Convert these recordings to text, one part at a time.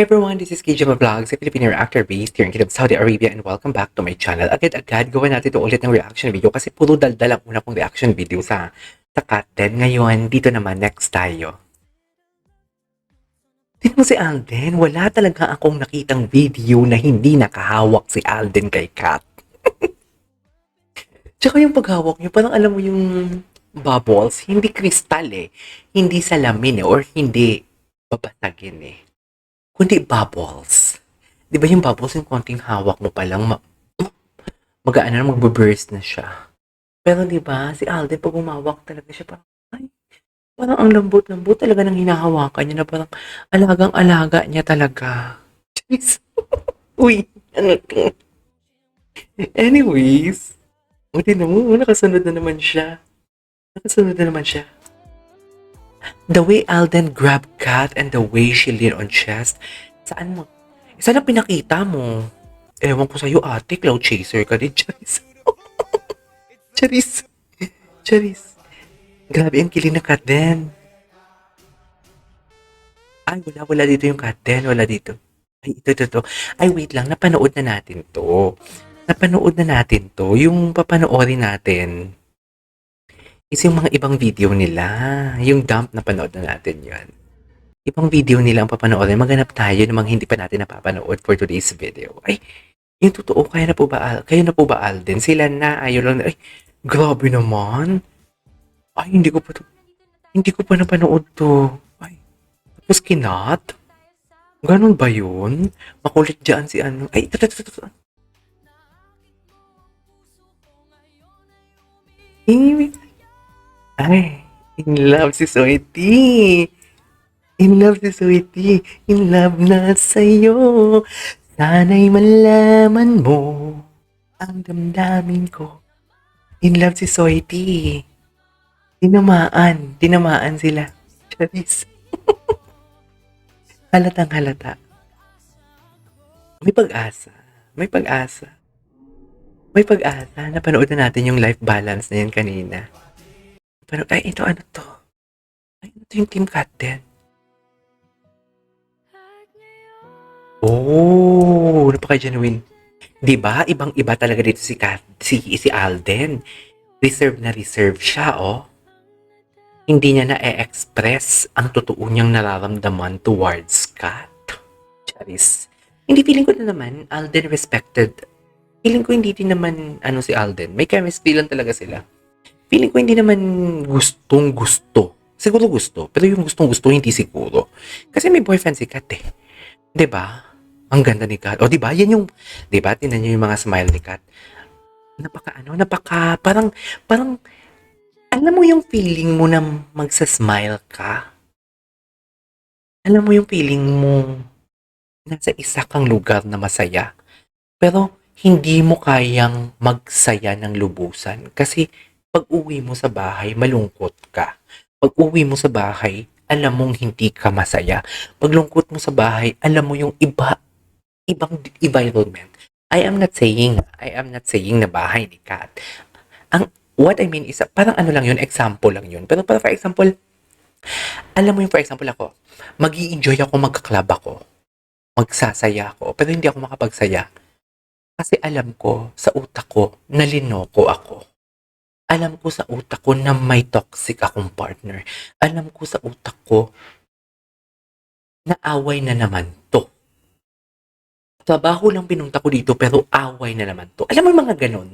Hi everyone, this is KJ Vlogs, a Filipino reactor based here in Kingdom Saudi Arabia, and welcome back to my channel. Agad-agad gawa natin ito ulit ng reaction video kasi puro daldal ang una kong reaction video sa Katten. Ngayon, dito naman, next tayo. Tingnan mo si Alden, wala talaga akong nakitang video na hindi nakahawak si Alden kay Kat. Tsaka yung paghawak niyo, parang alam mo yung bubbles, hindi kristal hindi salamin or hindi babasagin kundi bubbles. Di ba yung bubbles, yung konting hawak mo pa lang, magaan na, magbe-burst na siya. Pero di ba, si Alden, pag umawak talaga siya, parang, ay, parang ang lambot-lambot talaga ng hinahawakan niya na parang alagang-alaga niya talaga. Jeez. Uy, ano to? Anyways, buti na mo, nakasunod na naman siya. Nakasunod na naman siya. The way Alden grabbed Kat and the way she leaned on chest, saan mo? Sana pinakita mo. Ewan ko sa'yo ate, cloud chaser ka din, Charis. Charis. Charis. Grabe ang kilig na Kat din. Ay, wala dito yung Kat din. Wala dito. Ay, ito. Ay, wait lang. Napanood na natin to. Yung papanoorin natin is yung mga ibang video nila. Yung dump, napanood na natin yan. Ibang video nila ang papanoorin. Maghanap tayo ng mga hindi pa natin napapanood for today's video. Ay, yung totoo, kayo na po ba Alden? Sila na, ayaw lang. Ay, grabe naman. Ay, hindi ko pa napanood to. Ay, tapos kinat? Ganon ba yun? Makulit dyan si ano. Ay, ito. Ay, in love si Sweetie. In love si Sweetie. In love na sa'yo. Sana'y malaman mo ang damdamin ko. In love si Sweetie. Tinamaan sila. Charis. Halatang halata. May pag-asa. Napanood na natin yung life balance na yan kanina. Pero, ay, ito ano to? Ay, ito yung Team Kat din. Oh, napaka-genuine. 'Di ba? Ibang-iba talaga dito si Alden. Reserve siya, oh. Hindi niya na-e-express ang totoo niyang nararamdaman towards Kat. Charis. Hindi, feeling ko na naman, Alden respected. Feeling ko hindi din naman, si Alden. May chemistry lang talaga sila. Feeling ko hindi naman gustong-gusto. Siguro gusto, pero yung gustong-gusto, hindi siguro. Kasi may boyfriend si Kat 'Di ba? Ang ganda ni Kat. O 'di ba? Yan yung 'di ba? Tingnan niyo yung mga smile ni Kat. Parang alam mo yung feeling mo na magsa-smile ka? Alam mo yung feeling mo nasa isa kang lugar na masaya, pero hindi mo kayang magsaya ng lubusan kasi pag-uwi mo sa bahay malungkot ka. Pag-uwi mo sa bahay, alam mong hindi ka masaya. Paglungkot mo sa bahay, alam mo yung ibang environment. I am not saying na bahay ni Kat. What I mean is, parang ano lang yun, example lang yun. Pero for example, alam mo yung for example ako, mag-i-enjoy ako, magka-club ako, magsasaya ako, pero hindi ako makapagsaya. Kasi alam ko, sa utak ko, nalinoko ako. Alam ko sa utak ko na may toxic akong partner. Alam ko sa utak ko na away na naman to. Trabaho lang pinunta ko dito pero away na naman to. Alam mo yung mga ganun?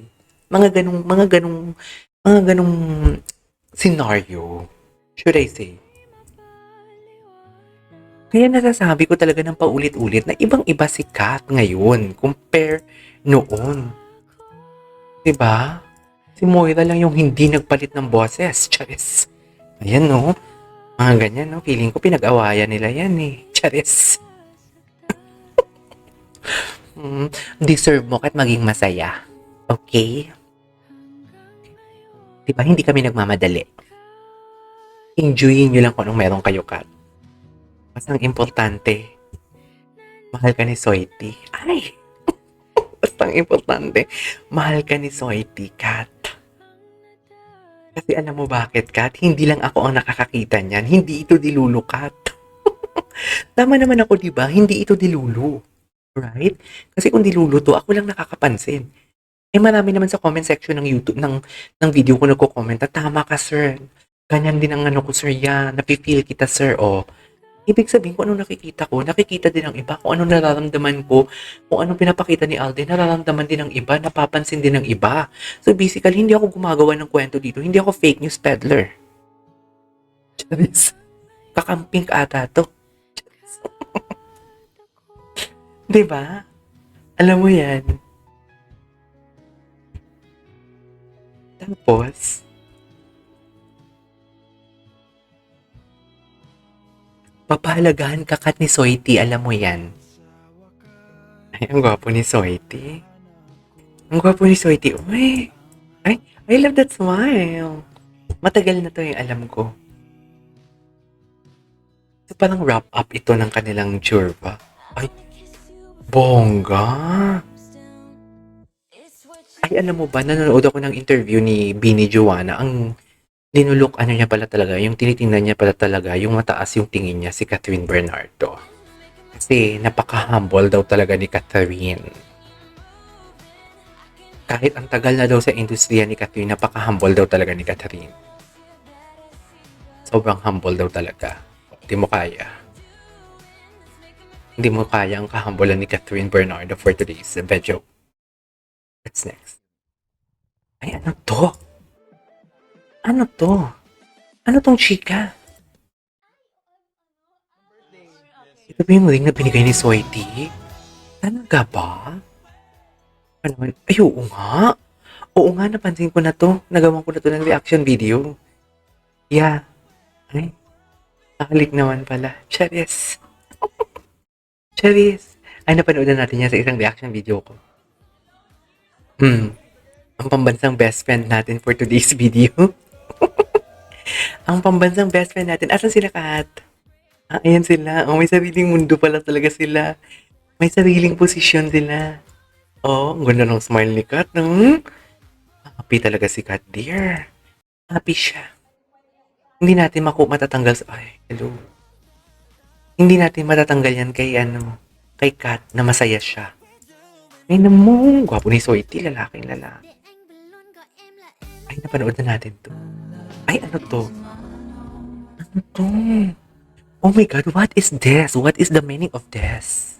Mga ganung scenario. Should I say? Kaya nasasabi ko talaga ng paulit-ulit na ibang-iba si Kat ngayon compare noon. 'Di ba? Si Moira lang yung hindi nagpalit ng boses. Charis. Ayan no. Mga ganyan no. Feeling ko pinag-awayan nila yan Charis. Deserve mo Kat maging masaya. Okay? Diba hindi kami nagmamadali. Enjoyin nyo lang kung anong meron kayo Kat. Basta ang importante, mahal ka ni Sweetie. Ay! Basta ang importante, mahal ka ni Sweetie, Kat. Kasi alam mo bakit, Kat? Hindi lang ako ang nakakakita niyan. Hindi ito dilulukat. Tama naman ako, 'di ba? Hindi ito dilulu, right? Kasi kung dilulu 'to, ako lang nakakapansin. Eh, marami naman sa comment section ng YouTube ng video ko nagko-comment na, "Tama ka sir, ganyan din ang ano ko sir, yan, nafi-feel kita sir." Oh, ibig sabihin kung anong nakikita din ng iba, kung anong nararamdaman ko, kung anong pinapakita ni Alden, nararamdaman din ng iba, napapansin din ng iba. So basically, hindi ako gumagawa ng kwento dito, hindi ako fake news peddler. Charis, kakamping ata 'to, 'di ba? Alam mo 'yan. Tapos, papahalagahan ka kat ni Soiti, alam mo 'yan. Ay, ang gwapo ni Soiti. Ang gwapo ni Soiti. Uy, ay, I love that smile. Matagal na 'to, yung alam ko. So, parang wrap up ito ng kanilang Jurva. Ay, bongga. Ay, alam mo ba, nanonood ako ng interview ni Bini Juana. Ang linulok, ano niya pala talaga, yung tinitingnan niya pala talaga, yung mataas yung tingin niya, si Catherine Bernardo. Kasi napaka-humble daw talaga ni Catherine. Kahit ang tagal na daw sa industriya ni Catherine, napaka-humble daw talaga ni Catherine. Sobrang humble daw talaga. Hindi mo kaya. Hindi mo kaya ang kahambulan ni Catherine Bernardo for today's video. What's next? Ay, ano to? Ano to? Ano tong chika? Ito ba yung ring na binigay ni Soiti? Talaga ba? Ano naman? Ay, oo nga. Oo nga, napansin ko na to. Nagawa ko na to ng reaction video. Yeah. Ay, nakalik naman pala. Charis. Charis. Ay, napanood na natin yan sa isang reaction video ko. Ang pambansang best friend natin for today's video. Ang pambansang best friend natin. Asan sila, Kat? Ah, ayan sila. Oh, may sariling mundo pala talaga sila. May sariling posisyon sila. Oh, ang ganda ng smile ni Kat. Happy talaga si Kat, dear. Happy siya. Hindi natin matatanggal sa... Ay, hello. Hindi natin matatanggal yan kay Kat na masaya siya. Ay naman, gwapo ni Soiti, lalaking lalaki. Ay, napanood na natin to. Ay, ano to? Ano to? Oh my God, what is this? What is the meaning of this?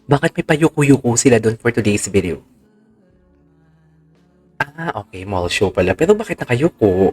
Bakit may payuko-yuko sila doon for today's video? Ah, okay, mall show pala. Pero bakit nakayuko?